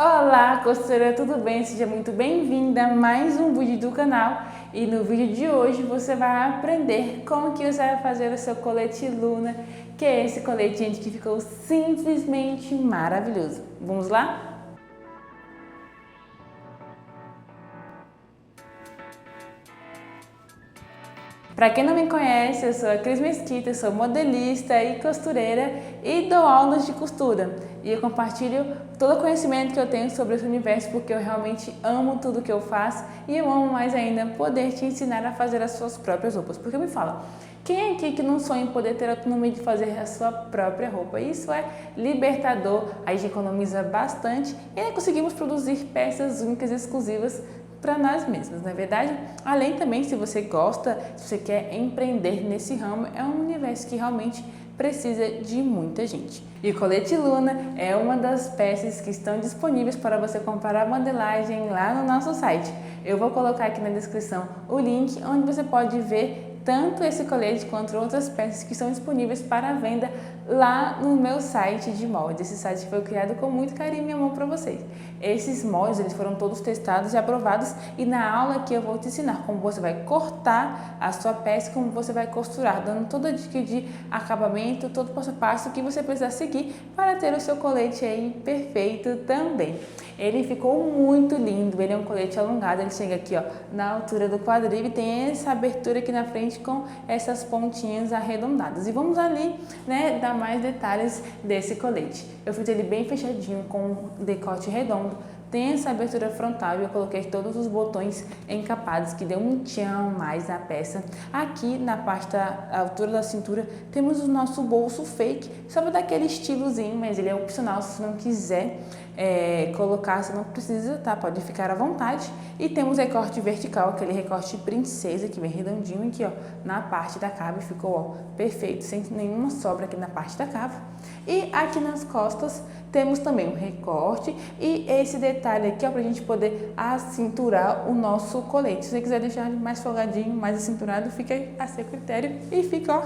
Olá, costureira, tudo bem? Seja muito bem-vinda a mais um vídeo do canal. E no vídeo de hoje você vai aprender como que você vai fazer o seu colete Luna, que é esse colete, gente, que ficou simplesmente maravilhoso. Vamos lá? Para quem não me conhece, eu sou a Cris Mesquita, sou modelista e costureira e dou aulas de costura. E eu compartilho todo o conhecimento que eu tenho sobre esse universo porque eu realmente amo tudo que eu faço e eu amo mais ainda poder te ensinar a fazer as suas próprias roupas. Porque me fala, quem é aqui que não sonha em poder ter autonomia de fazer a sua própria roupa? Isso é libertador, a gente economiza bastante e aí conseguimos produzir peças únicas e exclusivas para nós mesmos, não é verdade? Além também, se você gosta, se você quer empreender nesse ramo, é um universo que realmente precisa de muita gente. E o colete Luna é uma das peças que estão disponíveis para você comprar a modelagem lá no nosso site. Eu vou colocar aqui na descrição o link onde você pode ver tanto esse colete quanto outras peças que estão disponíveis para venda lá no meu site de moldes. Esse site foi criado com muito carinho e amor para vocês. Esses moldes eles foram todos testados e aprovados e na aula aqui eu vou te ensinar como você vai cortar a sua peça, como você vai costurar, dando toda a dica de acabamento, todo o passo a passo que você precisa seguir para ter o seu colete aí perfeito também. Ele ficou muito lindo, ele é um colete alongado, ele chega aqui ó, na altura do quadril e tem essa abertura aqui na frente com essas pontinhas arredondadas. E vamos ali, né, dar mais detalhes desse colete. Eu fiz ele bem fechadinho com decote redondo, tem essa abertura frontal e eu coloquei todos os botões encapados que deu um tchan mais na peça. Aqui na parte da altura da cintura temos o nosso bolso fake, só para dar aquele estilozinho, mas ele é opcional se você não quiser colocar, você não precisa, tá? Pode ficar à vontade. E temos recorte vertical, aquele recorte princesa que vem redondinho aqui, ó, na parte da cava, ficou, ó, perfeito, sem nenhuma sobra aqui na parte da cava. E aqui nas costas temos também o recorte e esse detalhe aqui, ó, pra gente poder acinturar o nosso colete. Se você quiser deixar mais folgadinho, mais acinturado, fica a seu critério e fica, ó,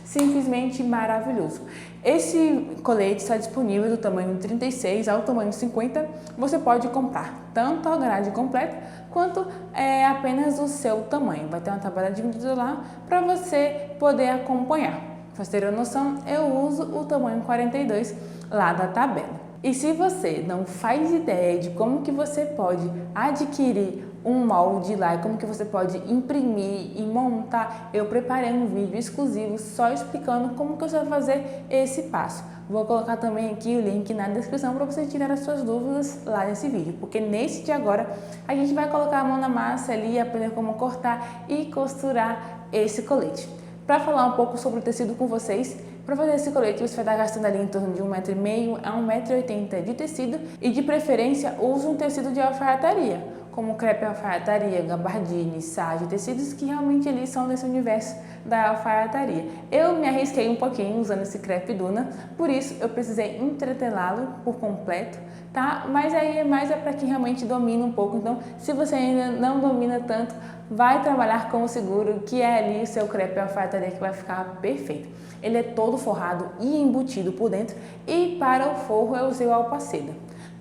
simplesmente maravilhoso. Esse colete está disponível do tamanho 36 ao tamanho 50. Você pode comprar tanto a grade completa quanto apenas o seu tamanho. Vai ter uma tabela dividida lá para você poder acompanhar. Para você ter uma noção, eu uso o tamanho 42 lá da tabela. E se você não faz ideia de como que você pode adquirir um molde lá, como que você pode imprimir e montar, eu preparei um vídeo exclusivo só explicando como que você vai fazer esse passo. Vou colocar também aqui o link na descrição para você tirar as suas dúvidas lá nesse vídeo, porque nesse de agora a gente vai colocar a mão na massa ali, aprender como cortar e costurar esse colete. Para falar um pouco sobre o tecido com vocês, para fazer esse colete você vai estar gastando ali em torno de 1,5 m a 1,80 m de tecido e de preferência use um tecido de alfaiataria, como crepe alfaiataria, gabardine, sarja, tecidos que realmente ali são desse universo da alfaiataria. Eu me arrisquei um pouquinho usando esse crepe Duna, por isso eu precisei entretelá-lo por completo, tá? Mas aí é mais para quem realmente domina um pouco, então se você ainda não domina tanto, vai trabalhar com o seguro, que é ali o seu crepe alfaiataria que vai ficar perfeito. Ele é todo forrado e embutido por dentro e para o forro eu usei o alpaceda.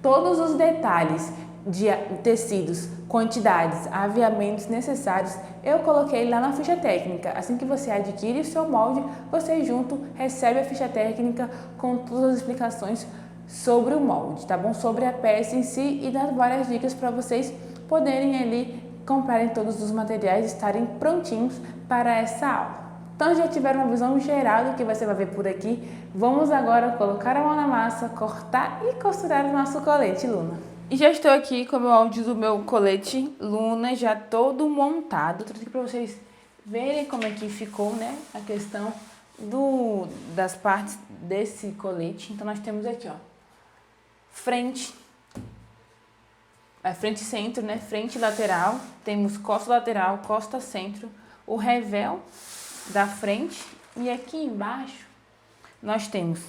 Todos os detalhes de tecidos, quantidades, aviamentos necessários, eu coloquei lá na ficha técnica. Assim que você adquire o seu molde, você junto recebe a ficha técnica com todas as explicações sobre o molde, tá bom? Sobre a peça em si e das várias dicas para vocês poderem ali comprarem todos os materiais e estarem prontinhos para essa aula. Então já tiveram uma visão geral do que você vai ver por aqui. Vamos agora colocar a mão na massa, cortar e costurar o nosso colete Luna. E já estou aqui com o meu áudio do meu colete Luna já todo montado. Trouxe aqui para vocês verem como é que ficou, né, a questão das partes desse colete. Então nós temos aqui, ó, frente e centro, né, frente e lateral. Temos costa lateral, costa centro, o revel da frente e aqui embaixo nós temos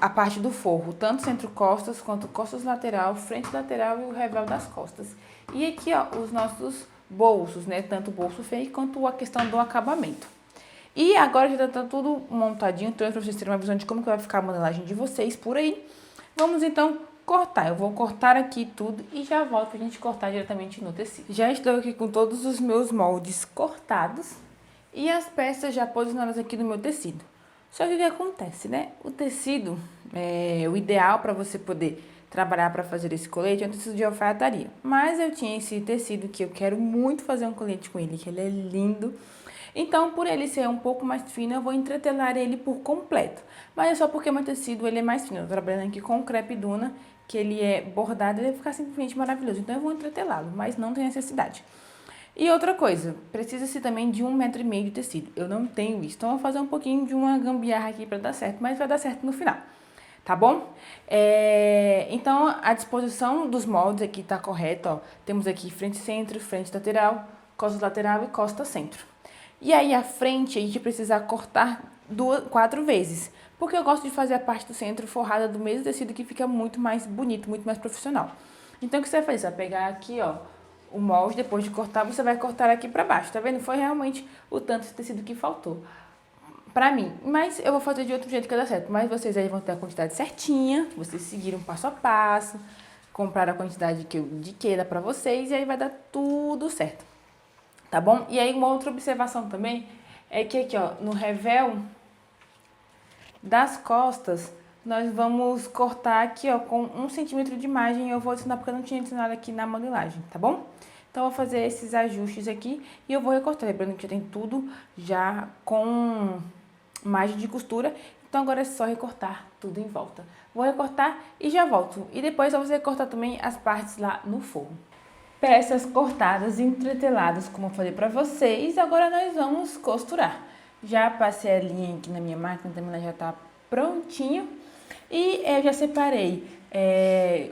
a parte do forro, tanto centro-costas quanto costas lateral, frente lateral e o revel das costas. E aqui, ó, os nossos bolsos, né, tanto o bolso fake quanto a questão do acabamento. E agora já tá tudo montadinho, então para vocês terem uma visão de como que vai ficar a modelagem de vocês por aí. Vamos então cortar. Eu vou cortar aqui tudo e já volto pra gente cortar diretamente no tecido. Já estou aqui com todos os meus moldes cortados e as peças já posicionadas aqui no meu tecido. Só que o que acontece, né? O tecido, o ideal para você poder trabalhar para fazer esse colete é um tecido de alfaiataria. Mas eu tinha esse tecido que eu quero muito fazer um colete com ele, que ele é lindo. Então, por ele ser um pouco mais fino, eu vou entretelar ele por completo. Mas é só porque meu tecido ele é mais fino. Eu tô trabalhando aqui com o crepe Duna, que ele é bordado, ele vai ficar simplesmente maravilhoso. Então, eu vou entretelá-lo, mas não tem necessidade. E outra coisa, precisa-se também de 1,5 m de tecido. Eu não tenho isso, então eu vou fazer um pouquinho de uma gambiarra aqui para dar certo, mas vai dar certo no final, tá bom? Então, a disposição dos moldes aqui tá correta, ó. Temos aqui frente centro, frente lateral, costa lateral e costa centro. E aí, a frente, a gente precisa cortar 4 vezes, porque eu gosto de fazer a parte do centro forrada do mesmo tecido que fica muito mais bonito, muito mais profissional. Então, o que você vai fazer? Você vai pegar aqui, ó, o molde, depois de cortar, você vai cortar aqui pra baixo, tá vendo? Foi realmente o tanto de tecido que faltou pra mim. Mas eu vou fazer de outro jeito que dá certo. Mas vocês aí vão ter a quantidade certinha, vocês seguiram passo a passo, compraram a quantidade que eu indiquei pra vocês e aí vai dar tudo certo, tá bom? E aí uma outra observação também é que aqui, ó, no revel das costas, nós vamos cortar aqui, ó, com 1 centímetro de margem. Eu vou adicionar porque eu não tinha adicionado aqui na modelagem, tá bom? Então, eu vou fazer esses ajustes aqui e eu vou recortar. Lembrando que já tem tudo já com margem de costura. Então, agora é só recortar tudo em volta. Vou recortar e já volto. E depois eu vou recortar também as partes lá no forro. Peças cortadas e entreteladas, como eu falei pra vocês. Agora nós vamos costurar. Já passei a linha aqui na minha máquina, também ela já tá prontinho. E eu já separei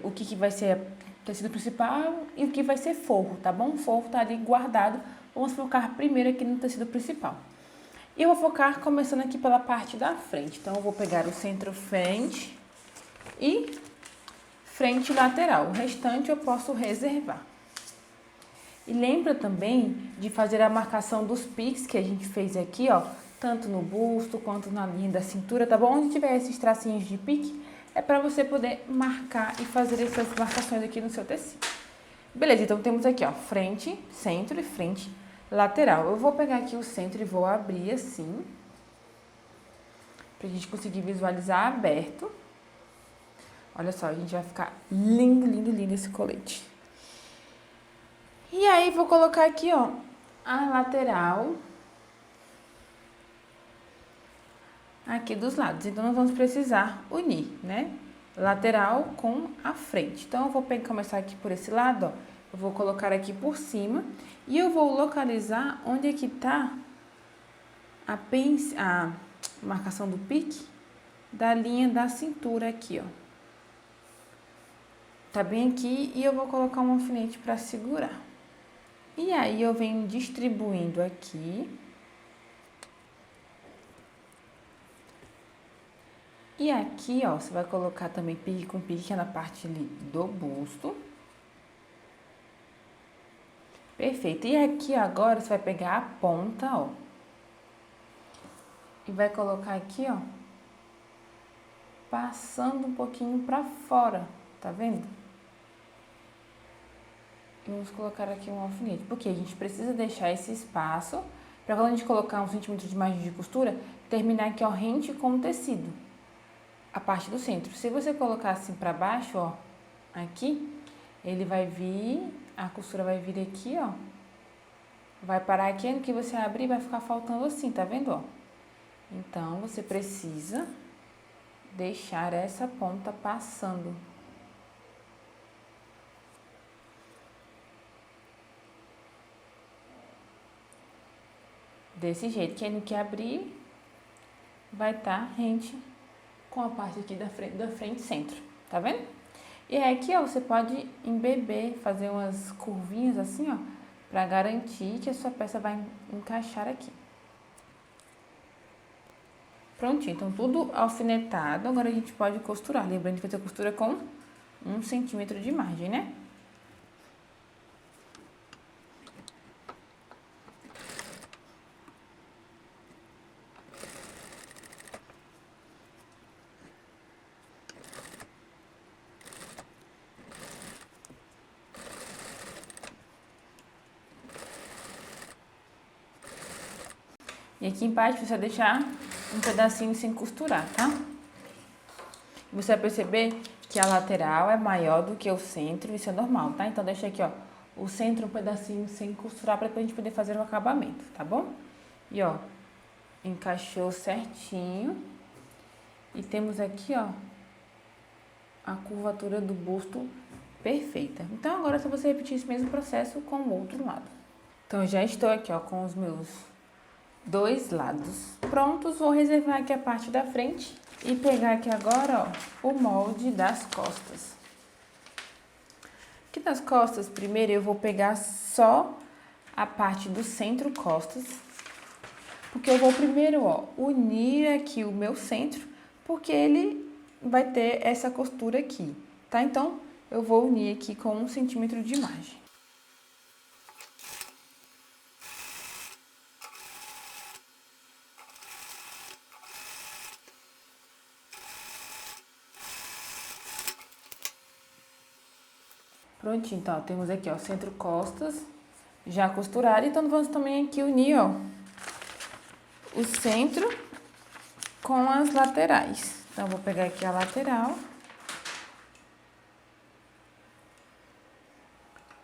o que vai ser tecido principal e o que vai ser forro, tá bom? O forro tá ali guardado. Vamos focar primeiro aqui no tecido principal. E eu vou focar começando aqui pela parte da frente. Então, eu vou pegar o centro-frente e frente lateral. O restante eu posso reservar. E lembra também de fazer a marcação dos piques que a gente fez aqui, ó. Tanto no busto quanto na linha da cintura, tá bom? Onde tiver esses tracinhos de pique, é pra você poder marcar e fazer essas marcações aqui no seu tecido. Beleza, então temos aqui, ó, frente, centro e frente lateral. Eu vou pegar aqui o centro e vou abrir assim, pra gente conseguir visualizar aberto. Olha só, a gente vai ficar lindo, lindo, lindo esse colete. E aí, vou colocar aqui, ó, a lateral aqui dos lados. Então, nós vamos precisar unir, né? Lateral com a frente. Então, eu vou começar aqui por esse lado, ó. Eu vou colocar aqui por cima e eu vou localizar onde é que tá a marcação do pique da linha da cintura aqui, ó. Tá bem aqui e eu vou colocar um alfinete pra segurar. E aí, eu venho distribuindo aqui. E aqui, ó, você vai colocar também pique com pique, que é na parte ali do busto. Perfeito. E aqui, agora, você vai pegar a ponta, ó. E vai colocar aqui, ó. Passando um pouquinho pra fora, tá vendo? E vamos colocar aqui um alfinete, porque a gente precisa deixar esse espaço pra quando a gente colocar 1 centímetro de margem de costura, terminar aqui, ó, rente com o tecido. A parte do centro. Se você colocar assim pra baixo, ó, aqui, ele vai vir, a costura vai vir aqui, ó. Vai parar aqui, no que você abrir vai ficar faltando assim, tá vendo, ó? Então, você precisa deixar essa ponta passando. Desse jeito, que aí no que abrir, vai estar rente com a parte aqui da frente centro, tá vendo? E aí aqui, ó, você pode embeber, fazer umas curvinhas assim, ó, pra garantir que a sua peça vai encaixar aqui. Prontinho, então tudo alfinetado, agora a gente pode costurar. Lembrando de fazer a costura com 1 centímetro de margem, né? E aqui embaixo você vai deixar um pedacinho sem costurar, tá? Você vai perceber que a lateral é maior do que o centro, isso é normal, tá? Então deixa aqui, ó, o centro um pedacinho sem costurar para a gente poder fazer o acabamento, tá bom? E ó, encaixou certinho. E temos aqui, ó, a curvatura do busto perfeita. Então agora é só você repetir esse mesmo processo com o outro lado. Então já estou aqui, ó, com os meus dois lados prontos. Vou reservar aqui a parte da frente e pegar aqui agora, ó, o molde das costas. Aqui das costas, primeiro eu vou pegar só a parte do centro costas, porque eu vou primeiro, ó, unir aqui o meu centro, porque ele vai ter essa costura aqui, tá? Então, eu vou unir aqui com 1 centímetro de margem. Prontinho, então, temos aqui, ó, centro costas já costurado. Então, vamos também aqui unir, ó, o centro com as laterais. Então, vou pegar aqui a lateral.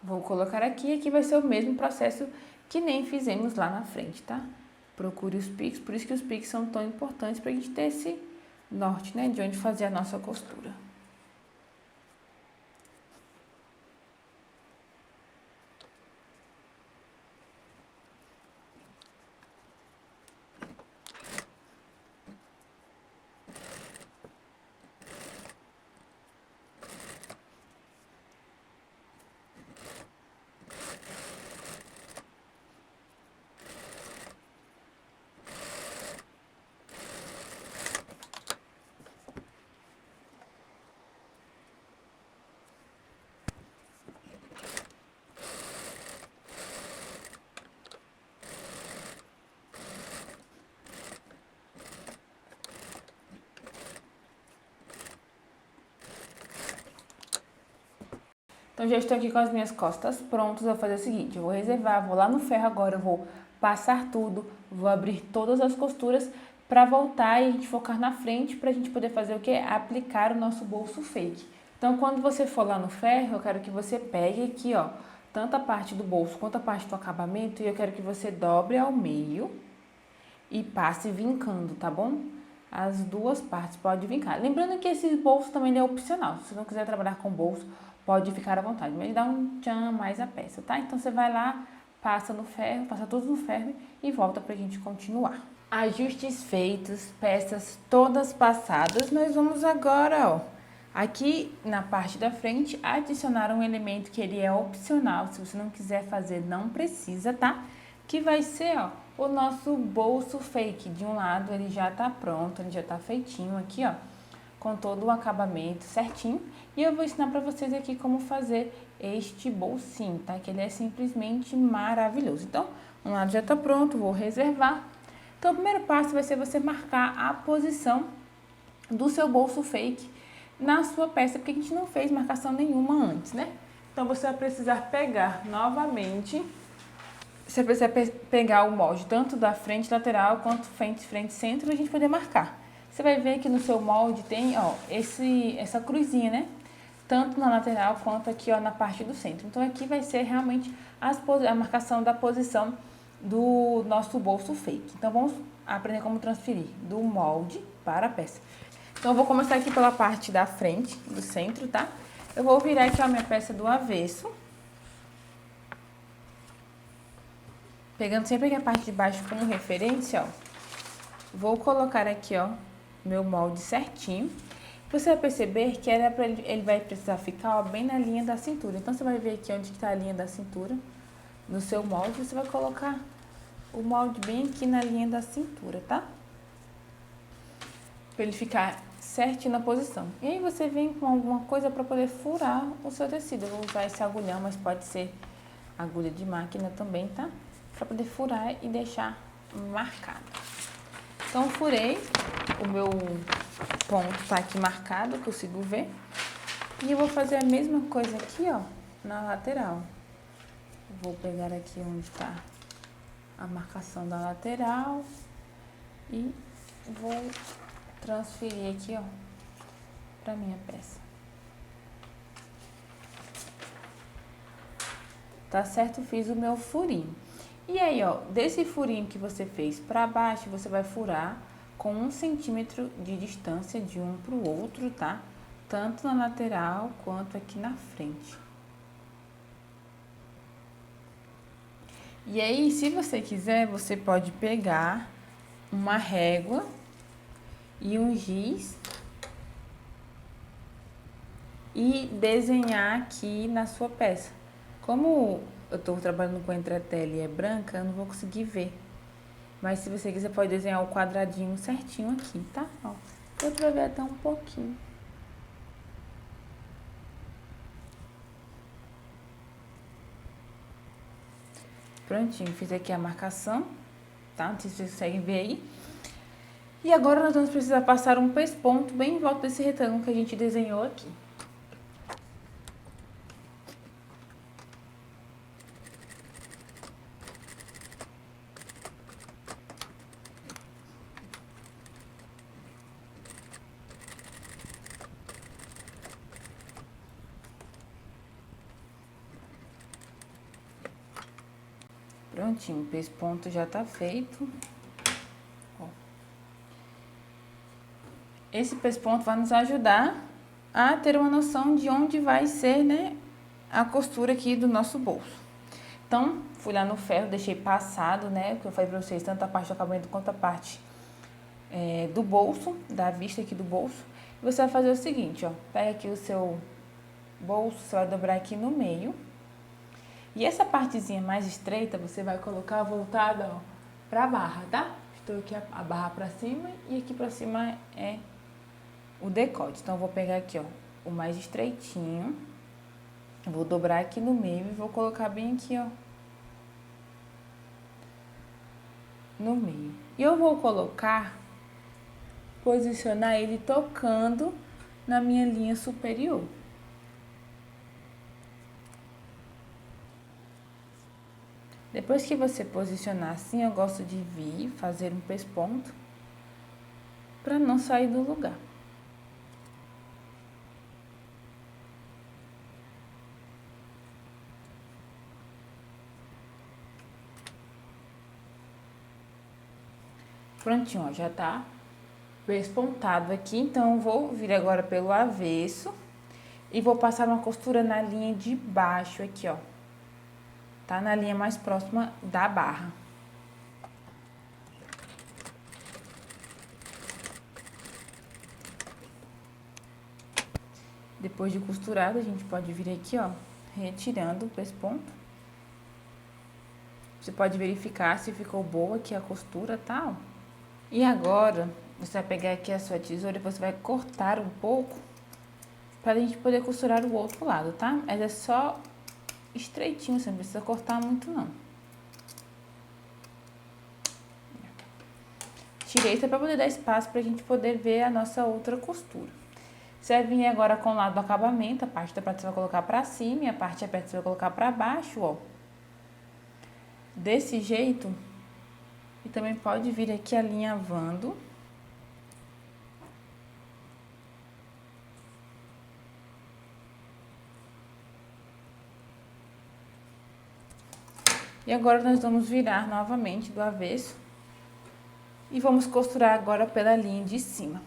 Vou colocar aqui, aqui vai ser o mesmo processo que nem fizemos lá na frente, tá? Procure os picos, por isso que os picos são tão importantes pra gente ter esse norte, né, de onde fazer a nossa costura. Então, já estou aqui com as minhas costas prontas. Eu vou fazer o seguinte, eu vou reservar, vou lá no ferro agora, eu vou passar tudo, vou abrir todas as costuras para voltar e a gente focar na frente para a gente poder fazer o quê? Aplicar o nosso bolso fake. Então, quando você for lá no ferro, eu quero que você pegue aqui, ó, tanto a parte do bolso quanto a parte do acabamento, e eu quero que você dobre ao meio e passe vincando, tá bom? As duas partes pode vincar. Lembrando que esse bolso também é opcional. Se você não quiser trabalhar com bolso, pode ficar à vontade, mas dá um tchan mais a peça, tá? Então, você vai lá, passa no ferro, passa tudo no ferro e volta pra gente continuar. Ajustes feitos, peças todas passadas, nós vamos agora, ó, aqui na parte da frente, adicionar um elemento que ele é opcional. Se você não quiser fazer, não precisa, tá? Que vai ser, ó, o nosso bolso fake. De um lado ele já tá pronto, ele já tá feitinho aqui, ó, com todo o acabamento certinho. E eu vou ensinar pra vocês aqui como fazer este bolsinho, tá? Que ele é simplesmente maravilhoso. Então, um lado já tá pronto, vou reservar. Então, o primeiro passo vai ser você marcar a posição do seu bolso fake na sua peça, porque a gente não fez marcação nenhuma antes, né? Então, você vai precisar pegar novamente, você precisa pegar o molde tanto da frente lateral quanto frente centro pra gente poder marcar. Você vai ver que no seu molde tem, ó, essa cruzinha, né? Tanto na lateral quanto aqui, ó, na parte do centro. Então, aqui vai ser realmente a marcação da posição do nosso bolso fake. Então, vamos aprender como transferir do molde para a peça. Então, eu vou começar aqui pela parte da frente, do centro, tá? Eu vou virar aqui a minha peça do avesso. Pegando sempre aqui a parte de baixo como referência, ó. Vou colocar aqui, ó, meu molde certinho. Você vai perceber que ele vai precisar ficar, ó, bem na linha da cintura. Então, você vai ver aqui onde está a linha da cintura. No seu molde, você vai colocar o molde bem aqui na linha da cintura, tá? Para ele ficar certinho na posição. E aí, você vem com alguma coisa para poder furar o seu tecido. Eu vou usar esse agulhão, mas pode ser agulha de máquina também, tá? Para poder furar e deixar marcado. Então, eu furei, o meu ponto tá aqui marcado, eu consigo ver. E eu vou fazer a mesma coisa aqui, ó, na lateral. Vou pegar aqui onde tá a marcação da lateral E vou transferir aqui, ó, pra minha peça. Tá certo? Fiz o meu furinho. E aí, ó, desse furinho que você fez pra baixo, você vai furar com 1 centímetro de distância de um pro outro, tá? Tanto na lateral quanto aqui na frente. E aí, se você quiser, você pode pegar uma régua e um giz e desenhar aqui na sua peça. Como eu tô trabalhando com entretela e é branca, eu não vou conseguir ver. Mas se você quiser, pode desenhar o quadradinho certinho aqui, tá? Ó, deu pra ver até um pouquinho. Prontinho, fiz aqui a marcação, tá? Não sei se vocês conseguem ver aí. E agora nós vamos precisar passar um pesponto bem em volta desse retângulo que a gente desenhou aqui. Prontinho, o pesponto já tá feito. Ó. Esse pesponto vai nos ajudar a ter uma noção de onde vai ser, né, a costura aqui do nosso bolso. Então, fui lá no ferro, deixei passado, né, o que eu falei pra vocês, tanto a parte do acabamento quanto a parte do bolso, da vista aqui do bolso. E você vai fazer o seguinte, ó, pega aqui o seu bolso, você vai dobrar aqui no meio. E essa partezinha mais estreita, você vai colocar voltada, ó, pra barra, tá? Estou aqui a barra pra cima e aqui pra cima é o decote. Então, eu vou pegar aqui, ó, o mais estreitinho, vou dobrar aqui no meio e vou colocar bem aqui, ó, no meio. E eu vou posicionar ele tocando na minha linha superior. Depois que você posicionar assim, eu gosto de vir fazer um pesponto para não sair do lugar. Prontinho, ó, já tá pespontado aqui, então eu vou vir agora pelo avesso e vou passar uma costura na linha de baixo aqui, ó. Tá na linha mais próxima da barra. Depois de costurado, a gente pode vir aqui, ó, retirando o pesponto. Você pode verificar se ficou boa aqui a costura, tá? E agora, você vai pegar aqui a sua tesoura e você vai cortar um pouco pra gente poder costurar o outro lado, tá? Mas é só estreitinho, você não precisa cortar muito, não. Tirei isso pra poder dar espaço pra gente poder ver a nossa outra costura. Você vai vir agora com o lado do acabamento, a parte da preta você vai colocar pra cima e a parte aberta você vai colocar pra baixo, ó. Desse jeito. E também pode vir aqui alinhavando. E agora nós vamos virar novamente do avesso. E vamos costurar agora pela linha de cima.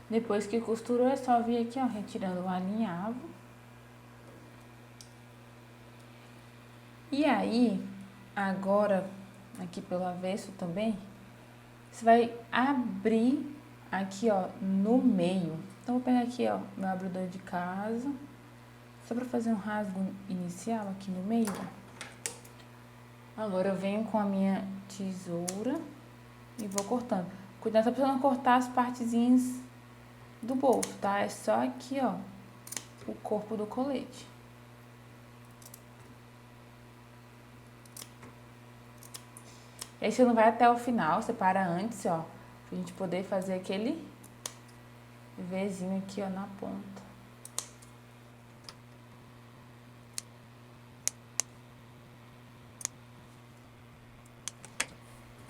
Depois que costurou, é só vir aqui, ó, retirando o alinhavo. E aí, agora, aqui pelo avesso também, você vai abrir aqui, ó, no meio. Então, vou pegar aqui, ó, meu abridor de casa, só pra fazer um rasgo inicial aqui no meio, ó. Agora, eu venho com a minha tesoura e vou cortando. Cuidado pra não cortar as partezinhas do bolso, tá? É só aqui, ó, o corpo do colete. E aí você não vai até o final, você para antes, ó. Pra gente poder fazer aquele Vzinho aqui, ó, na ponta.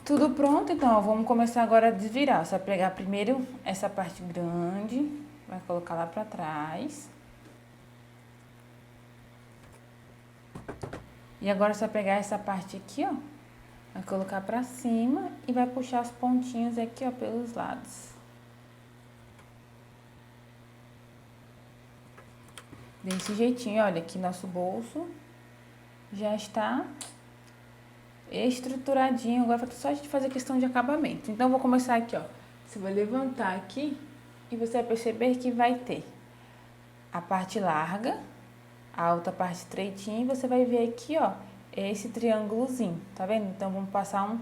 Tudo pronto, então, ó, vamos começar agora a desvirar. Você vai pegar primeiro essa parte grande, vai colocar lá pra trás. E agora você vai pegar essa parte aqui, ó, vai colocar pra cima e vai puxar as pontinhas aqui, ó, pelos lados. Desse jeitinho, olha, aqui nosso bolso já está estruturadinho. Agora falta só a gente fazer questão de acabamento. Então, eu vou começar aqui, ó. Você vai levantar aqui e você vai perceber que vai ter a parte larga, a outra parte estreitinha, e você vai ver aqui, ó, esse triângulozinho, tá vendo? Então, vamos passar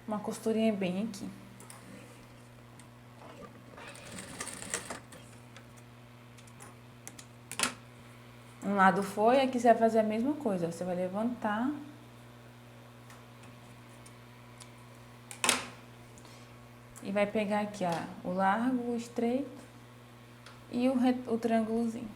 uma costurinha bem aqui. Um lado foi, aqui você vai fazer a mesma coisa. Você vai levantar. E vai pegar aqui, ó, o largo, o estreito e o triângulozinho.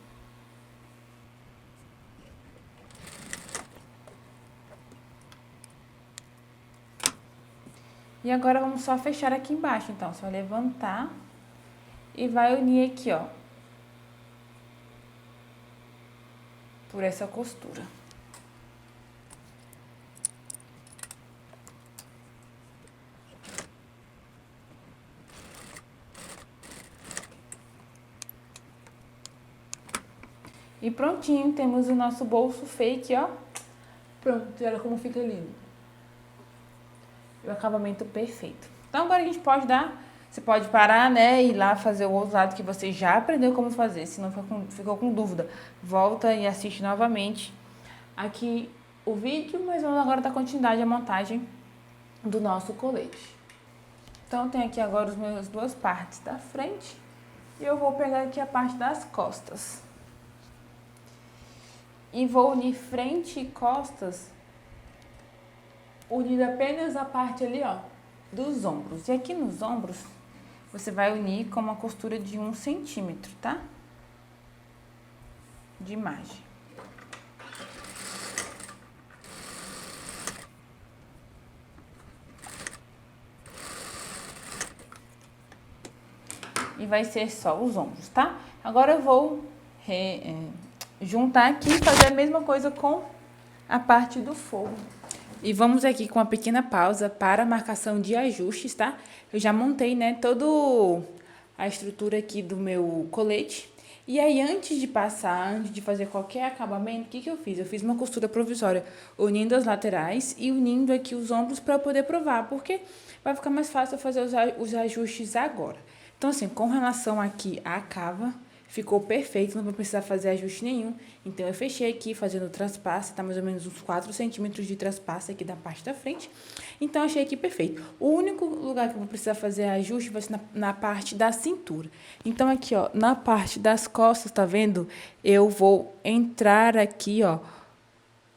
E agora vamos só fechar aqui embaixo, então. Você vai levantar e vai unir aqui, ó, por essa costura. E prontinho, temos o nosso bolso fake, ó. Pronto, olha como fica lindo. E o acabamento perfeito. Então agora a gente pode você pode parar, né, e ir lá fazer o outro lado que você já aprendeu como fazer. Se não ficou com dúvida, volta e assiste novamente aqui o vídeo, mas vamos agora dar continuidade à montagem do nosso colete. Então tem aqui agora as duas partes da frente e eu vou pegar aqui a parte das costas. E vou unir frente e costas, unindo apenas a parte ali, ó, dos ombros. E aqui nos ombros, você vai unir com uma costura de 1 centímetro, tá? De margem. E vai ser só os ombros, tá? Agora eu vou juntar aqui e fazer a mesma coisa com a parte do forro. E vamos aqui com uma pequena pausa para a marcação de ajustes, tá? Eu já montei, né, toda a estrutura aqui do meu colete. E aí, antes de fazer qualquer acabamento, o que eu fiz? Eu fiz uma costura provisória, unindo as laterais e unindo aqui os ombros para eu poder provar, porque vai ficar mais fácil eu fazer os ajustes agora. Então, assim, com relação aqui à cava, ficou perfeito, não vou precisar fazer ajuste nenhum. Então, eu fechei aqui fazendo o traspasse, tá mais ou menos uns 4 centímetros de traspasse aqui da parte da frente. Então, achei aqui perfeito. O único lugar que eu vou precisar fazer ajuste vai ser na parte da cintura. Então, aqui, ó, na parte das costas, tá vendo? Eu vou entrar aqui, ó,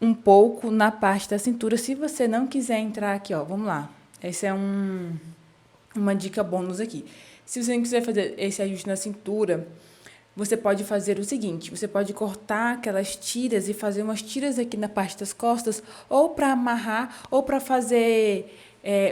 um pouco na parte da cintura. Se você não quiser entrar aqui, ó, vamos lá. Essa é uma dica bônus aqui. Se você não quiser fazer esse ajuste na cintura, você pode fazer o seguinte, você pode cortar aquelas tiras e fazer umas tiras aqui na parte das costas, ou para amarrar, ou para fazer,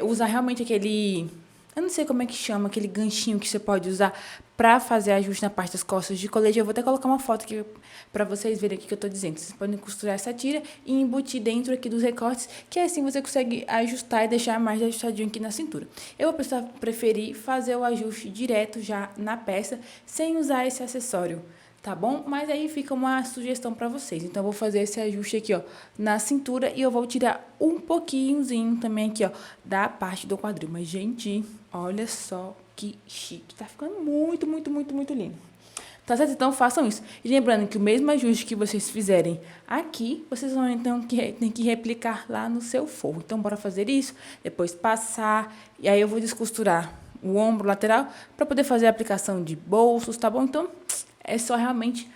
usar realmente aquele, eu não sei como é que chama, aquele ganchinho que você pode usar para fazer ajuste na parte das costas de colete. Eu vou até colocar uma foto aqui para vocês verem o que eu tô dizendo. Vocês podem costurar essa tira e embutir dentro aqui dos recortes, que assim você consegue ajustar e deixar mais ajustadinho aqui na cintura. Eu vou preferir fazer o ajuste direto já na peça, sem usar esse acessório, tá bom? Mas aí fica uma sugestão para vocês. Então, eu vou fazer esse ajuste aqui, ó, na cintura e eu vou tirar um pouquinhozinho também aqui, ó, da parte do quadril. Mas, gente, olha só que chique. Tá ficando muito, muito, muito, muito lindo. Tá certo? Então, façam isso. E lembrando que o mesmo ajuste que vocês fizerem aqui, vocês vão, então, tem que replicar lá no seu forro. Então, bora fazer isso, depois passar, e aí eu vou descosturar o ombro lateral para poder fazer a aplicação de bolsos, tá bom? Então, é só realmente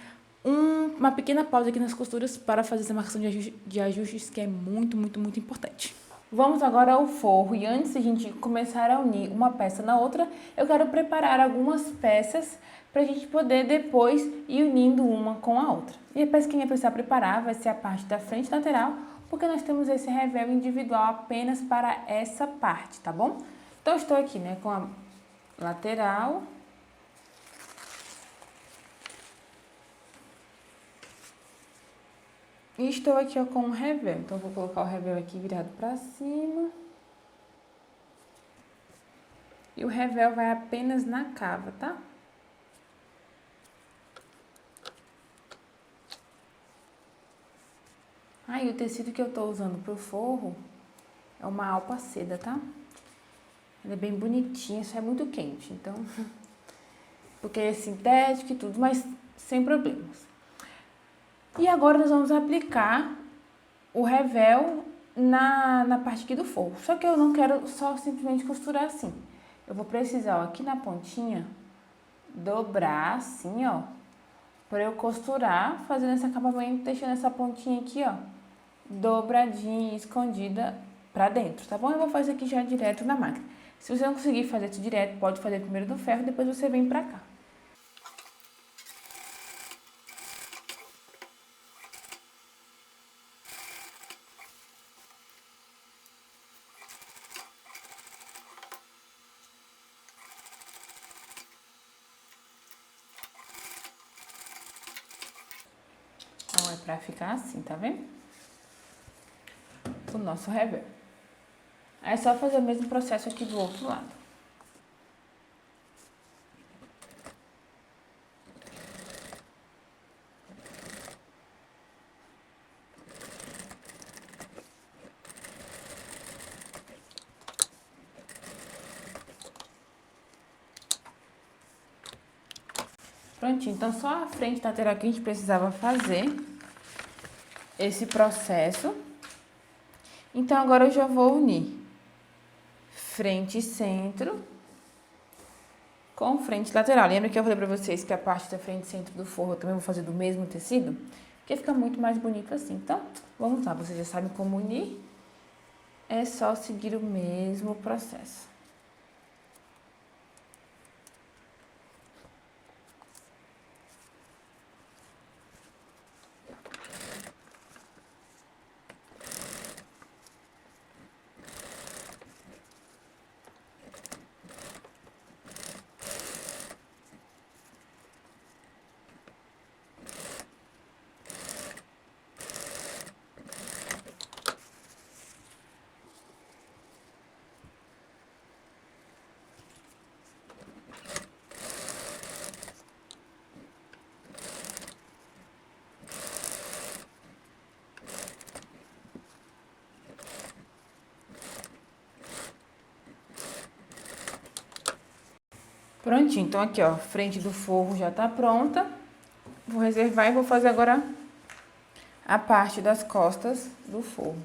uma pequena pausa aqui nas costuras para fazer essa marcação de ajustes, que é muito, muito, muito importante. Vamos agora ao forro e antes de a gente começar a unir uma peça na outra, eu quero preparar algumas peças para a gente poder depois ir unindo uma com a outra. E a peça que a gente vai precisar preparar vai ser a parte da frente lateral, porque nós temos esse revel individual apenas para essa parte, tá bom? Então, eu estou aqui, né, com a lateral. E estou aqui, ó, com o revel. Então, vou colocar o revel aqui virado para cima. E o revel vai apenas na cava, tá? Aí, o tecido que eu tô usando pro forro é uma alpa seda, tá? Ela é bem bonitinha, só é muito quente, então... Porque é sintético e tudo, mas sem problemas. E agora nós vamos aplicar o revel na parte aqui do forro. Só que eu não quero só simplesmente costurar assim. Eu vou precisar, ó, aqui na pontinha, dobrar assim, ó, para eu costurar, fazendo esse acabamento, deixando essa pontinha aqui, ó, dobradinha, escondida pra dentro, tá bom? Eu vou fazer aqui já direto na máquina. Se você não conseguir fazer isso direto, pode fazer primeiro do ferro, depois você vem pra cá. Então, é pra ficar assim, tá vendo? O nosso revel. Aí é só fazer o mesmo processo aqui do outro lado. Prontinho, então só a frente lateral que a gente precisava fazer esse processo. Então, agora eu já vou unir frente e centro com frente lateral. Lembra que eu falei pra vocês que a parte da frente e centro do forro eu também vou fazer do mesmo tecido? Porque fica muito mais bonito assim. Então, vamos lá, vocês já sabem como unir. É só seguir o mesmo processo. Prontinho, então aqui, ó, frente do forro já tá pronta. Vou reservar e vou fazer agora a parte das costas do forro.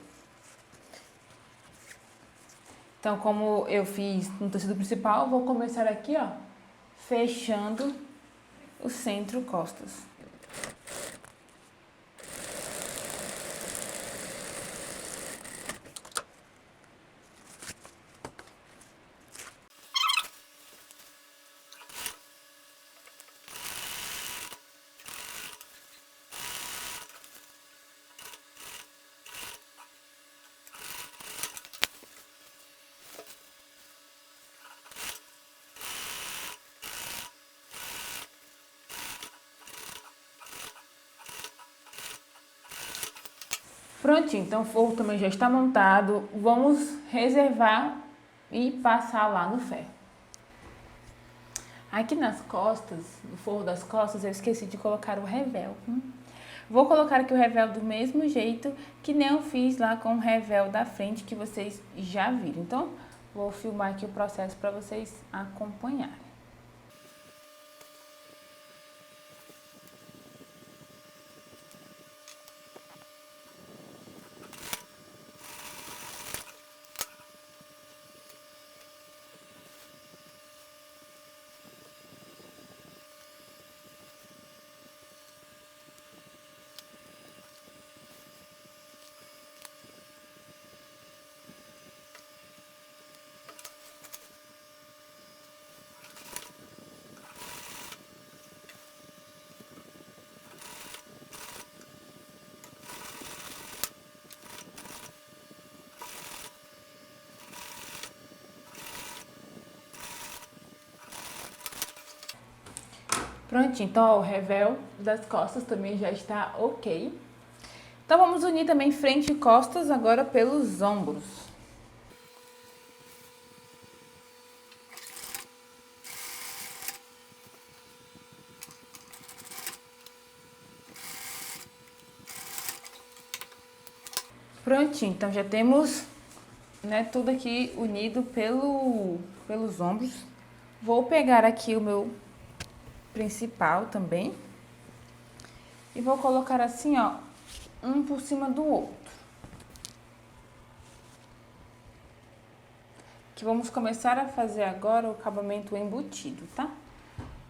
Então, como eu fiz no tecido principal, vou começar aqui, ó, fechando o centro costas. Prontinho, então o forro também já está montado. Vamos reservar e passar lá no ferro. Aqui nas costas, no forro das costas, eu esqueci de colocar o revel. Vou colocar aqui o revel do mesmo jeito que nem eu fiz lá com o revel da frente que vocês já viram. Então, vou filmar aqui o processo para vocês acompanharem. Prontinho, então ó, o revel das costas também já está ok. Então vamos unir também frente e costas agora pelos ombros. Prontinho, então já temos, né, tudo aqui unido pelos ombros. Vou pegar aqui o meu principal também e vou colocar assim, ó, um por cima do outro. Que vamos começar a fazer agora o acabamento embutido, tá?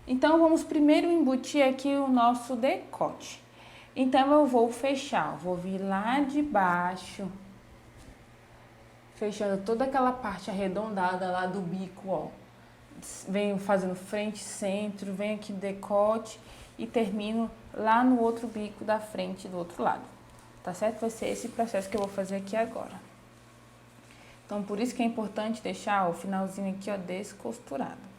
Então, vamos primeiro embutir aqui o nosso decote. Então, eu vou fechar, vou vir lá de baixo, fechando toda aquela parte arredondada lá do bico, ó. Venho fazendo frente, centro, venho aqui decote e termino lá no outro bico da frente do outro lado. Tá certo? Vai ser esse processo que eu vou fazer aqui agora. Então, por isso que é importante deixar ó, o finalzinho aqui, ó, descosturado.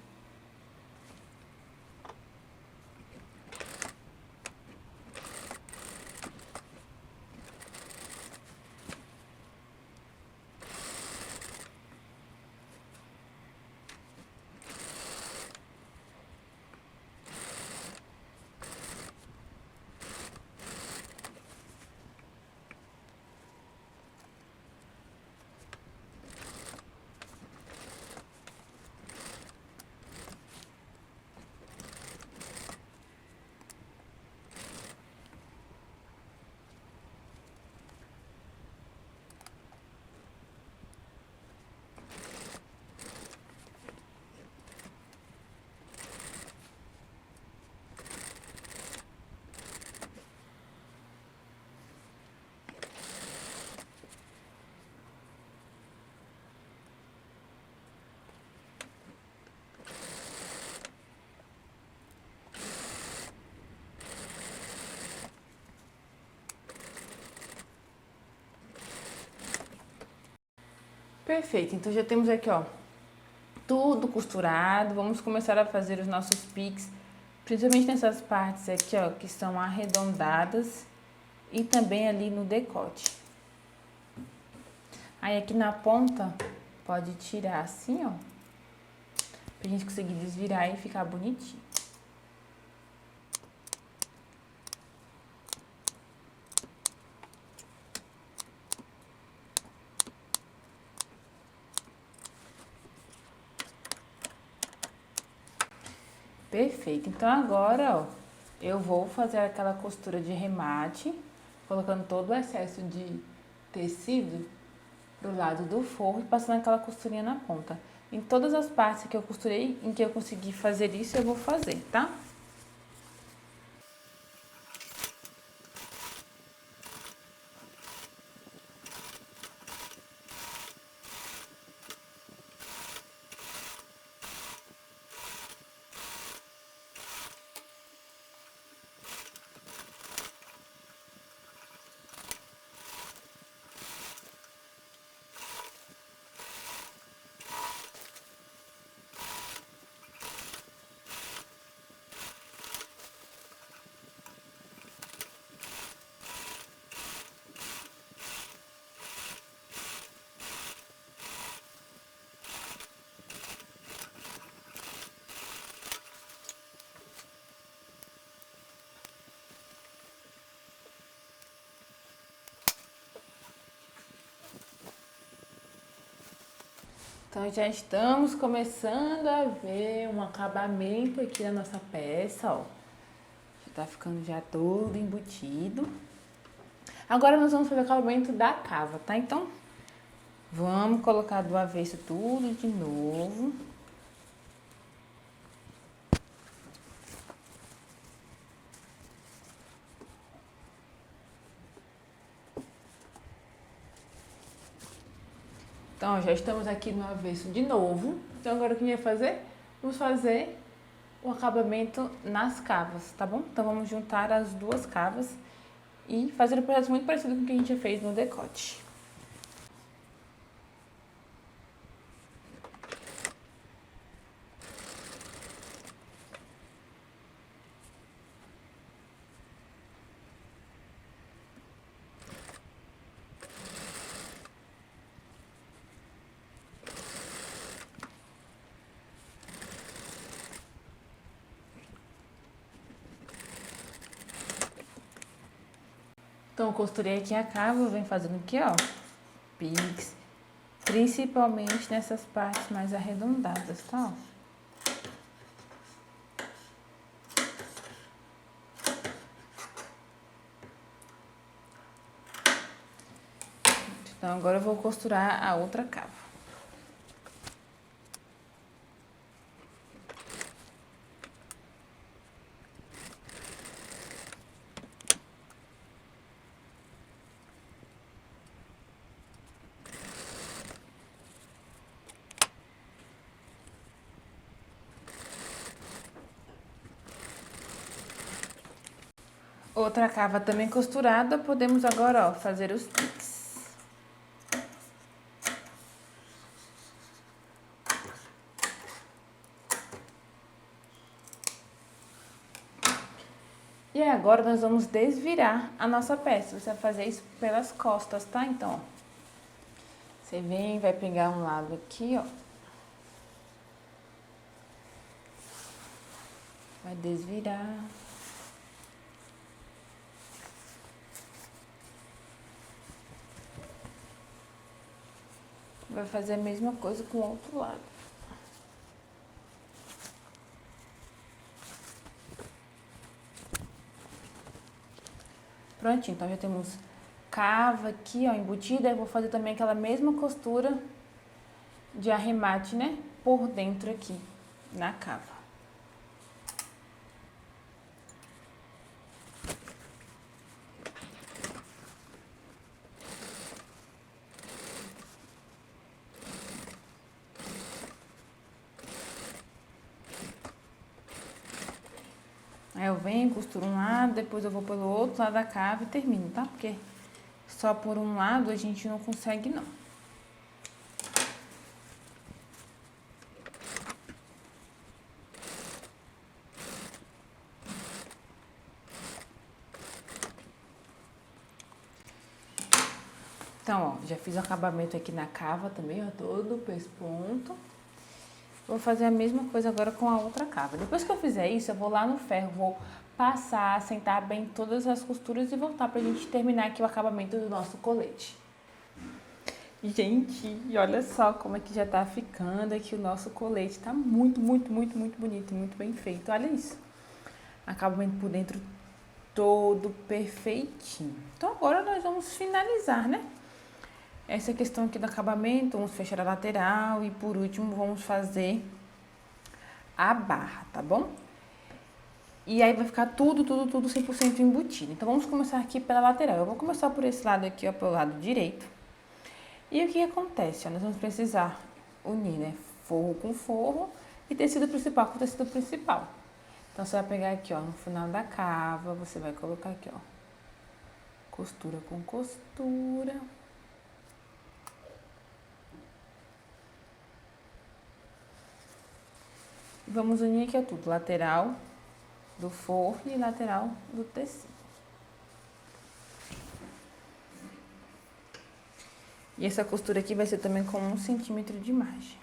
Perfeito, então já temos aqui, ó, tudo costurado. Vamos começar a fazer os nossos piques, principalmente nessas partes aqui, ó, que são arredondadas e também ali no decote. Aí aqui na ponta, pode tirar assim, ó, pra gente conseguir desvirar e ficar bonitinho. Perfeito, então agora, ó, eu vou fazer aquela costura de remate, colocando todo o excesso de tecido pro lado do forro e passando aquela costurinha na ponta. Em todas as partes que eu costurei, em que eu consegui fazer isso, eu vou fazer, tá? Então, já estamos começando a ver um acabamento aqui na nossa peça, ó. Já tá ficando já todo embutido. Agora, nós vamos fazer o acabamento da cava, tá? Então, vamos colocar do avesso tudo de novo. Então, já estamos aqui no avesso de novo. Então, agora o que a gente vai fazer? Vamos fazer o acabamento nas cavas, tá bom? Então, vamos juntar as duas cavas e fazer um processo muito parecido com o que a gente já fez no decote. Então, eu costurei aqui a cava, venho fazendo aqui, ó, pix, principalmente nessas partes mais arredondadas, tá, ó. Então, agora eu vou costurar a outra cava. Outra cava também costurada, podemos agora, ó, fazer os piques. E agora nós vamos desvirar a nossa peça. Você vai fazer isso pelas costas, tá? Então, ó, você vem, vai pegar um lado aqui, ó. Vai desvirar. Vai fazer a mesma coisa com o outro lado. Prontinho, então já temos cava aqui, ó, embutida. Eu vou fazer também aquela mesma costura de arremate, né? Por dentro aqui, na cava. Aí eu venho, costuro um lado, depois eu vou pelo outro lado da cava e termino, tá? Porque só por um lado a gente não consegue, não. Então, ó, já fiz o acabamento aqui na cava também, ó, todo o pesponto. Vou fazer a mesma coisa agora com a outra cava. Depois que eu fizer isso, eu vou lá no ferro, vou passar, assentar bem todas as costuras e voltar pra gente terminar aqui o acabamento do nosso colete. Gente, olha só como é que já tá ficando aqui o nosso colete. Tá muito, muito, muito, muito bonito, muito bem feito. Olha isso. Acabamento por dentro todo perfeitinho. Então agora nós vamos finalizar, né? Essa questão aqui do acabamento, vamos fechar a lateral e por último vamos fazer a barra, tá bom? E aí vai ficar tudo 100% embutido. Então vamos começar aqui pela lateral. Eu vou começar por esse lado aqui, ó, pelo lado direito. E o que acontece, ó, nós vamos precisar unir, né, forro com forro e tecido principal com tecido principal. Então você vai pegar aqui, ó, no final da cava, você vai colocar aqui, ó, costura com costura. Vamos unir aqui, ó, tudo, lateral do forro e lateral do tecido. E essa costura aqui vai ser também com 1 centímetro de margem.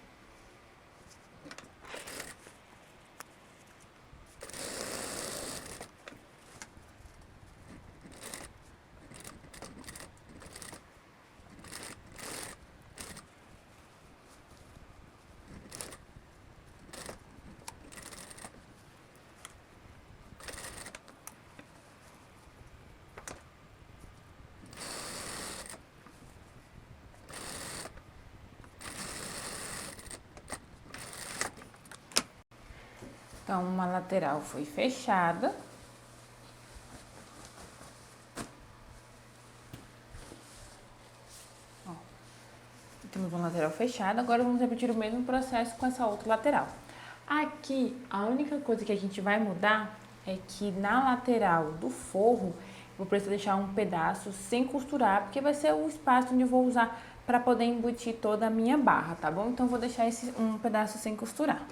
Então, uma lateral foi fechada. Ó, temos uma lateral fechada, agora vamos repetir o mesmo processo com essa outra lateral. Aqui, a única coisa que a gente vai mudar é que na lateral do forro, vou precisar deixar um pedaço sem costurar, porque vai ser o espaço onde eu vou usar para poder embutir toda a minha barra, tá bom? Então, vou deixar um pedaço sem costurar.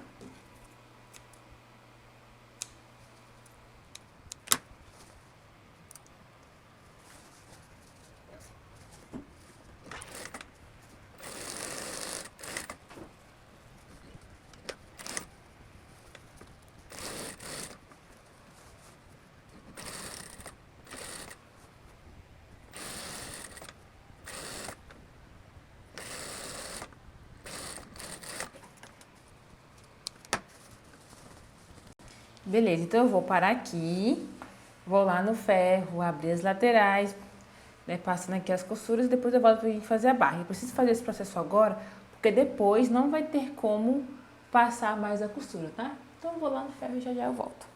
Beleza, então eu vou parar aqui, vou lá no ferro, abrir as laterais, né, passando aqui as costuras, depois eu volto pra gente fazer a barra. Eu preciso fazer esse processo agora, porque depois não vai ter como passar mais a costura, tá? Então eu vou lá no ferro e já eu volto.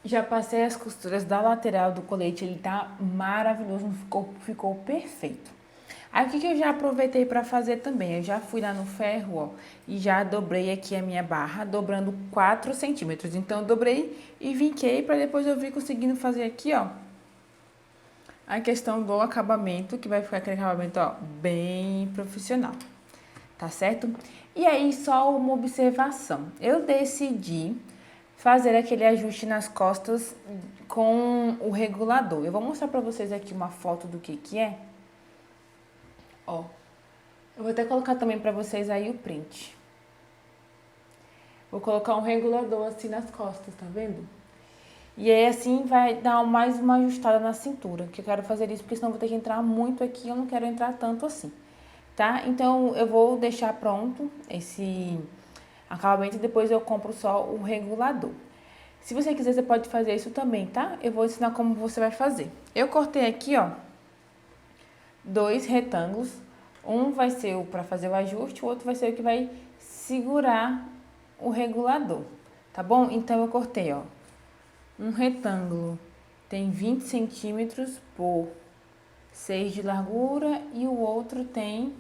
Já passei as costuras da lateral do colete, ele tá maravilhoso, ficou perfeito. Aí o que eu já aproveitei para fazer também? Eu já fui lá no ferro, ó, e já dobrei aqui a minha barra, dobrando 4 centímetros. Então eu dobrei e vinquei para depois eu vir conseguindo fazer aqui, ó, a questão do acabamento, que vai ficar aquele acabamento, ó, bem profissional, tá certo? E aí, só uma observação. Eu decidi fazer aquele ajuste nas costas com o regulador. Eu vou mostrar pra vocês aqui uma foto do que é. Ó, eu vou até colocar também pra vocês aí o print. Vou colocar um regulador assim nas costas, tá vendo? E aí assim vai dar mais uma ajustada na cintura, que eu quero fazer isso porque senão eu vou ter que entrar muito aqui, eu não quero entrar tanto assim, tá? Então eu vou deixar pronto esse acabamento e depois eu compro só o regulador. Se você quiser, você pode fazer isso também, tá? Eu vou ensinar como você vai fazer. Eu cortei aqui, ó, 2 retângulos. Um vai ser o para fazer o ajuste, o outro vai ser o que vai segurar o regulador, tá bom? Então eu cortei, ó, um retângulo tem 20 centímetros por 6 de largura e o outro tem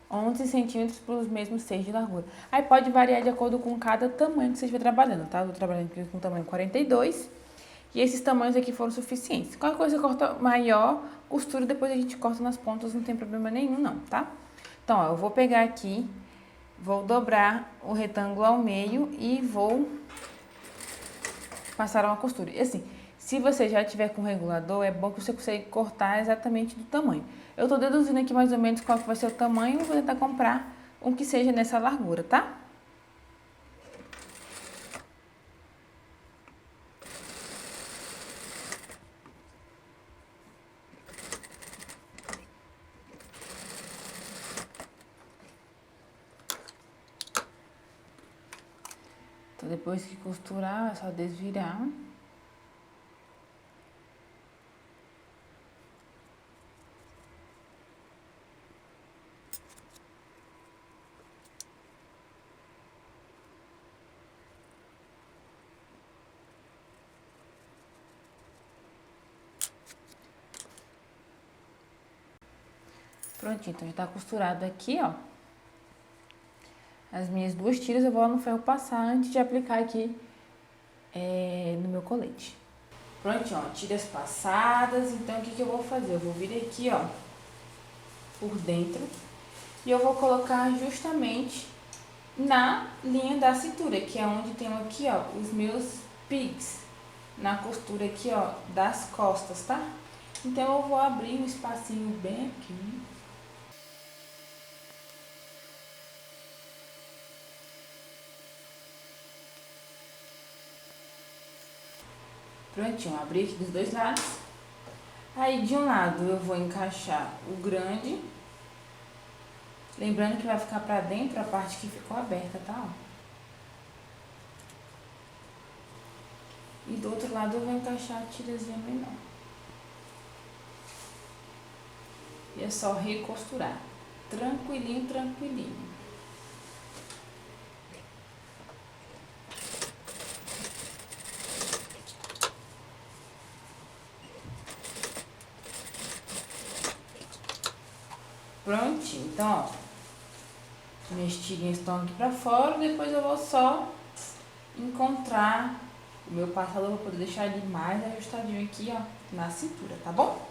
11 centímetros por os mesmos 6 de largura. Aí pode variar de acordo com cada tamanho que você estiver trabalhando, tá? Eu tô trabalhando aqui com tamanho 42 e esses tamanhos aqui foram suficientes. Qualquer coisa você corta maior, costura, depois a gente corta nas pontas, não tem problema nenhum não, tá? Então, ó, eu vou pegar aqui, vou dobrar o retângulo ao meio e vou passar uma costura. E assim, se você já tiver com regulador, é bom que você consiga cortar exatamente do tamanho. Eu tô deduzindo aqui mais ou menos qual que vai ser o tamanho e vou tentar comprar um que seja nessa largura, tá? Então, depois que costurar, é só desvirar. Prontinho, então já tá costurado aqui, ó. As minhas 2 tiras eu vou lá no ferro passar antes de aplicar aqui no meu colete. Prontinho, ó, tiras passadas. Então, o que eu vou fazer? Eu vou vir aqui, ó, por dentro. E eu vou colocar justamente na linha da cintura, que é onde tem aqui, ó, os meus pigs. Na costura aqui, ó, das costas, tá? Então, eu vou abrir um espacinho bem aqui. Prontinho, abri aqui dos dois lados. Aí, de um lado, eu vou encaixar o grande. Lembrando que vai ficar pra dentro a parte que ficou aberta, tá? E do outro lado, eu vou encaixar a tirazinha menor. E é só recosturar. Tranquilinho, tranquilinho. Prontinho, então, ó, minhas tirinhas estão aqui pra fora, depois eu vou só encontrar o meu passador, vou poder deixar ele mais ajustadinho aqui, ó, na cintura, tá bom?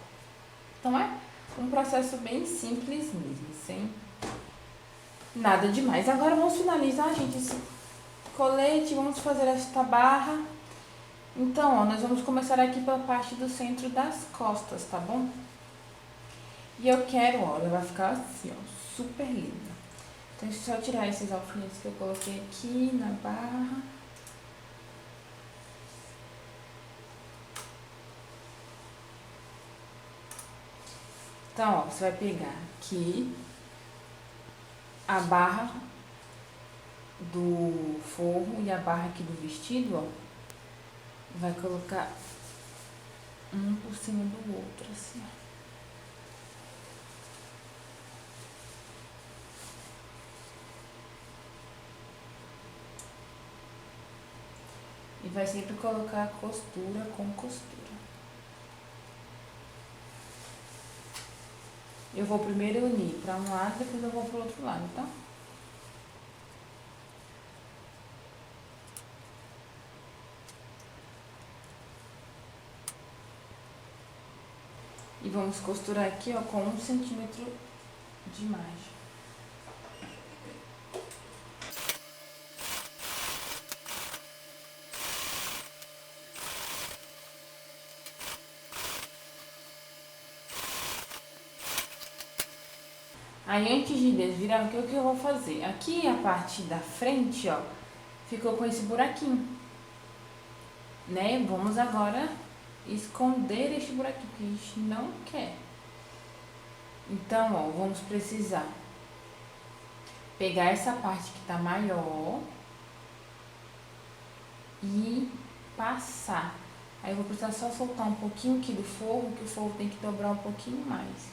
Então é um processo bem simples mesmo, sem nada demais. Agora vamos finalizar, gente, esse colete, vamos fazer esta barra. Então, ó, nós vamos começar aqui pela parte do centro das costas, tá bom? E eu quero, ó, ela vai ficar assim, ó, super linda. Então, deixa eu só tirar esses alfinetes que eu coloquei aqui na barra. Então, ó, você vai pegar aqui a barra do forro e a barra aqui do vestido, ó. vai colocar um por cima do outro, assim, ó. E vai sempre colocar costura com costura. Eu vou primeiro unir para um lado, depois eu vou pro outro lado, tá? E vamos costurar aqui, ó, com 1 centímetro de margem. Aí antes de desvirar, o que eu vou fazer? Aqui a parte da frente, ó, ficou com esse buraquinho, né? Vamos agora esconder este buraquinho, que a gente não quer. Então, ó, vamos precisar pegar essa parte que tá maior e passar. Aí eu vou precisar só soltar um pouquinho aqui do forro, que o forro tem que dobrar um pouquinho mais.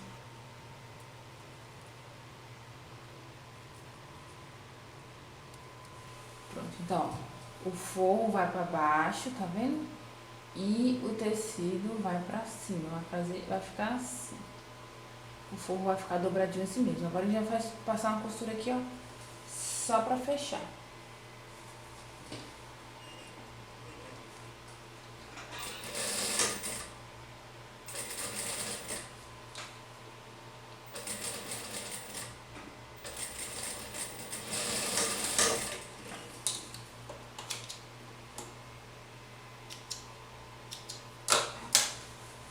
Pronto, então, ó, o forro vai pra baixo, tá vendo? E o tecido vai pra cima, vai ficar assim. O forro vai ficar dobradinho assim mesmo. Agora a gente vai passar uma costura aqui, ó, só pra fechar.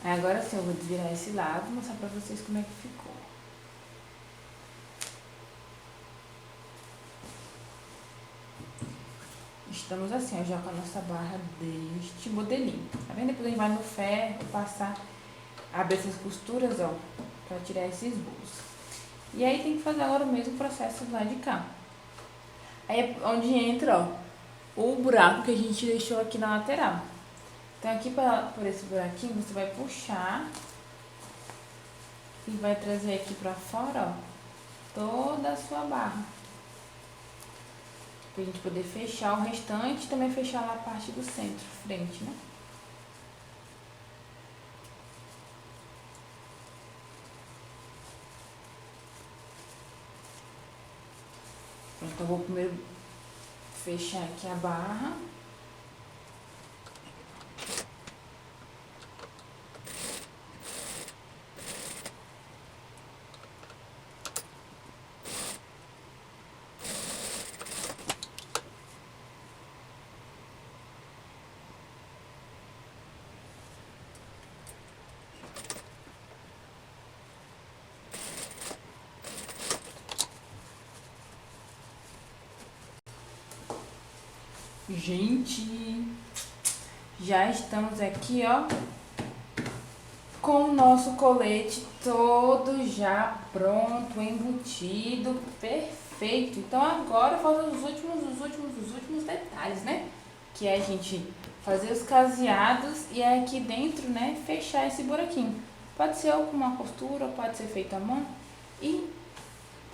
Aí agora sim eu vou desvirar esse lado e mostrar pra vocês como é que ficou. Estamos assim, ó, já com a nossa barra deste modelinho. Tá vendo? Depois a gente vai no ferro, passar, abrir essas costuras, ó, pra tirar esses bolos. E aí tem que fazer agora o mesmo processo lá de cá. Aí é onde entra, ó, o buraco que a gente deixou aqui na lateral. Então aqui por esse buraquinho você vai puxar e vai trazer aqui pra fora, ó, toda a sua barra. Pra gente poder fechar o restante e também fechar lá a parte do centro, frente, né? Pronto, eu vou primeiro fechar aqui a barra. Gente, já estamos aqui, ó, com o nosso colete todo já pronto, embutido, perfeito. Então agora faltam os últimos detalhes, né? Que é a gente fazer os caseados e é aqui dentro, né, fechar esse buraquinho. Pode ser ou com uma costura, pode ser feito à mão e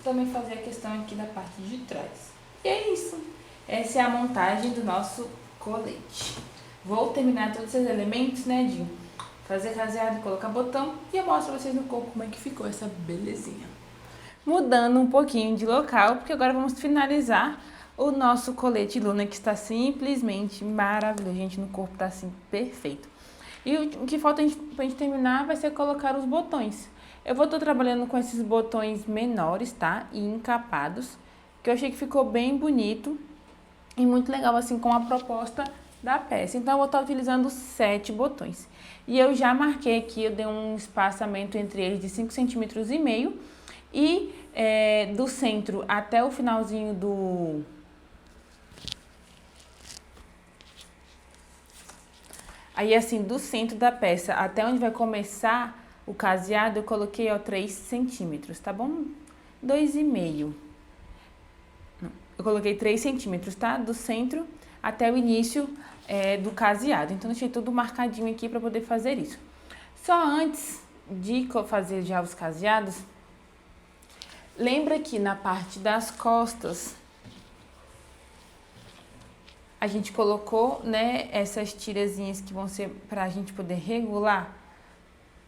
também fazer a questão aqui da parte de trás. E é isso. Essa é a montagem do nosso colete. Vou terminar todos esses elementos, né, de fazer caseado, colocar botão, e eu mostro pra vocês no corpo como é que ficou essa belezinha. Mudando um pouquinho de local, porque agora vamos finalizar o nosso colete Luna, que está simplesmente maravilhoso. Gente, no corpo tá assim, perfeito. E o que falta pra gente terminar vai ser colocar os botões. Eu vou estar trabalhando com esses botões menores, tá? E encapados, que eu achei que ficou bem bonito e muito legal, assim, com a proposta da peça. Então, eu vou estar utilizando 7 botões. E eu já marquei aqui, eu dei um espaçamento entre eles de 5,5 centímetros. E do centro até o finalzinho do... Aí, assim, do centro da peça até onde vai começar o caseado, eu coloquei, ó, 3 centímetros, tá bom? 2,5. Eu coloquei 3 centímetros, tá? Do centro até o início do caseado. Então, deixei tudo marcadinho aqui para poder fazer isso. Só antes de fazer já os caseados, lembra que na parte das costas, a gente colocou, né, essas tirazinhas que vão ser para a gente poder regular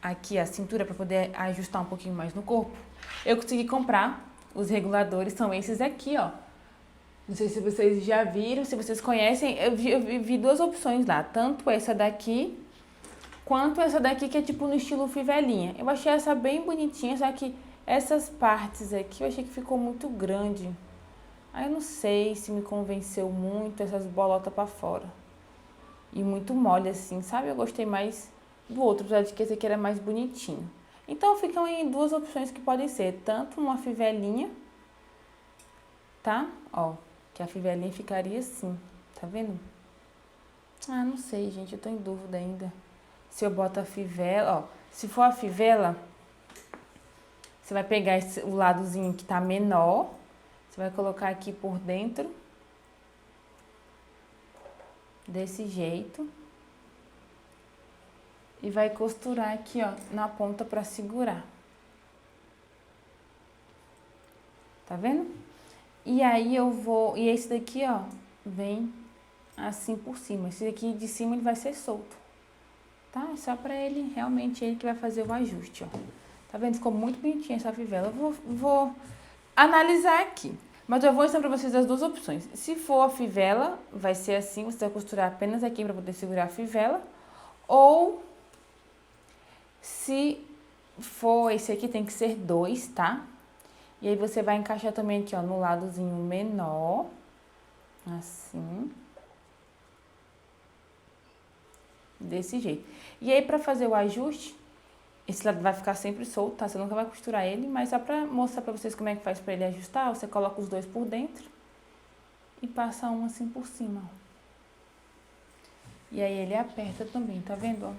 aqui a cintura, para poder ajustar um pouquinho mais no corpo. Eu consegui comprar, os reguladores são esses aqui, ó. Não sei se vocês já viram, se vocês conhecem, eu vi duas opções lá, tanto essa daqui, quanto essa daqui que é tipo no estilo fivelinha. Eu achei essa bem bonitinha, só que essas partes aqui eu achei que ficou muito grande. Aí eu não sei se me convenceu muito essas bolotas pra fora. E muito mole assim, sabe? Eu gostei mais do outro, apesar de que esse aqui era mais bonitinho. Então ficam em duas opções que podem ser, tanto uma fivelinha, tá? Ó, que a fivelinha ficaria assim, tá vendo? Ah, não sei, gente, eu tô em dúvida ainda. Se eu boto a fivela, ó, se for a fivela, você vai pegar o ladozinho que tá menor, você vai colocar aqui por dentro, desse jeito, e vai costurar aqui, ó, na ponta pra segurar. Tá vendo? E aí eu vou, e esse daqui, ó, vem assim por cima. Esse daqui de cima ele vai ser solto, tá? É só pra ele, realmente ele que vai fazer o ajuste, ó. Tá vendo? Ficou muito bonitinha essa fivela. Eu vou analisar aqui. Mas eu vou ensinar pra vocês as duas opções. Se for a fivela, vai ser assim, você vai costurar apenas aqui pra poder segurar a fivela. Ou, se for esse aqui, tem que ser 2, tá? E aí você vai encaixar também aqui, ó, no ladozinho menor, assim. Desse jeito. E aí, pra fazer o ajuste, esse lado vai ficar sempre solto, tá? Você nunca vai costurar ele, mas só pra mostrar pra vocês como é que faz pra ele ajustar, você coloca os dois por dentro e passa um assim por cima, ó. E aí ele aperta também, tá vendo, ó?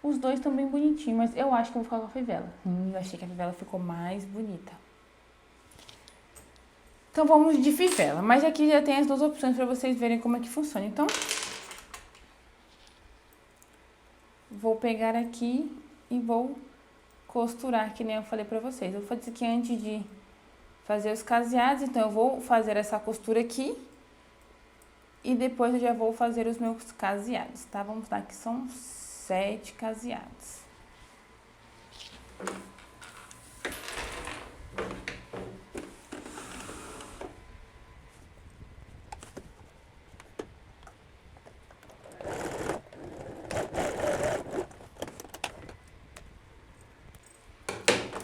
Os dois estão bem bonitinhos, mas eu acho que eu vou ficar com a fivela. Eu achei que a fivela ficou mais bonita. Então vamos de fivela, mas aqui já tem as duas opções pra vocês verem como é que funciona. Então, vou pegar aqui e vou costurar, que nem eu falei pra vocês. Eu vou fazer isso aqui antes de fazer os caseados, então eu vou fazer essa costura aqui e depois eu já vou fazer os meus caseados, tá? Vamos lá, que são 7 caseados.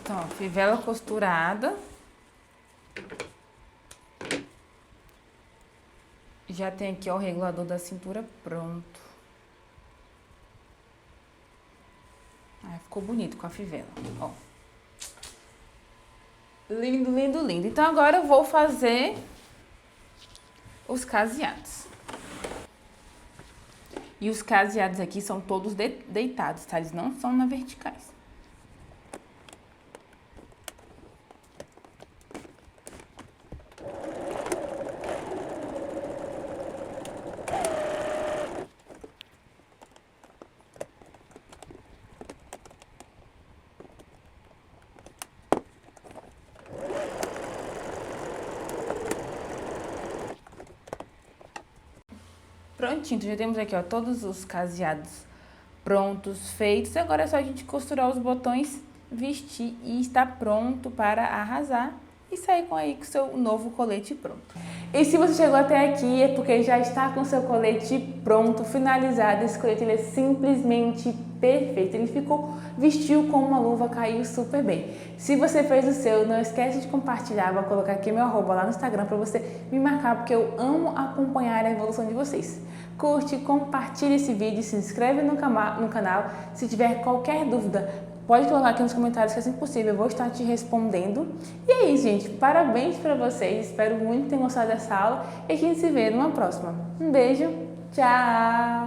Então, ó, fivela costurada. Já tem aqui, ó, o regulador da cintura pronto. Aí ficou bonito com a fivela, ó. Lindo, lindo, lindo. Então agora eu vou fazer os caseados. E os caseados aqui são todos deitados, tá? Eles não são na verticais. Prontinho, então já temos aqui, ó, todos os caseados prontos, feitos. Agora é só a gente costurar os botões, vestir e está pronto para arrasar e sair com aí com o seu novo colete pronto. E se você chegou até aqui é porque já está com o seu colete pronto, finalizado. Esse colete ele é simplesmente perfeito. Ele vestiu com uma luva, caiu super bem. Se você fez o seu, não esquece de compartilhar. Vou colocar aqui meu arroba lá no Instagram para você me marcar, porque eu amo acompanhar a evolução de vocês. Curte, compartilhe esse vídeo, se inscreve no canal. Se tiver qualquer dúvida, pode colocar aqui nos comentários que assim que possível eu vou estar te respondendo. E é isso, gente. Parabéns para vocês. Espero muito que tenham gostado dessa aula e a gente se vê numa próxima. Um beijo. Tchau!